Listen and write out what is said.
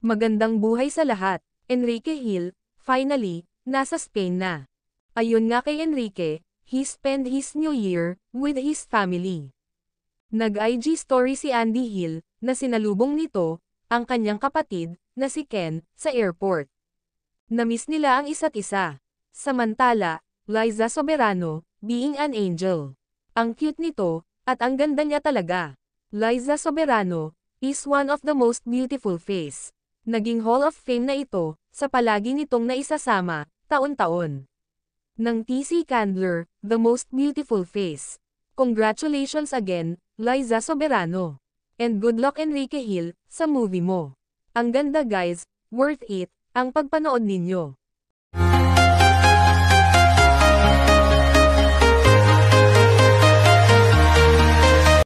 Magandang buhay sa lahat. Enrique Hill, finally, nasa Spain na. Ayun nga kay Enrique, he spent his New Year with his family. Nag-IG story si Andy Hill, na sinalubong nito, ang kanyang kapatid, na si Ken, sa airport. Namiss nila ang isa't isa. Samantala, Liza Soberano, being an angel. Ang cute nito, at ang ganda niya talaga. Liza Soberano, is one of the most beautiful face. Naging Hall of Fame na ito, sa palagi nitong naisasama, taon-taon. Ng TC Candler, the most beautiful face. Congratulations again, Liza Soberano. And good luck Enrique Hill, sa movie mo. Ang ganda guys, worth it, ang pagpanood ninyo.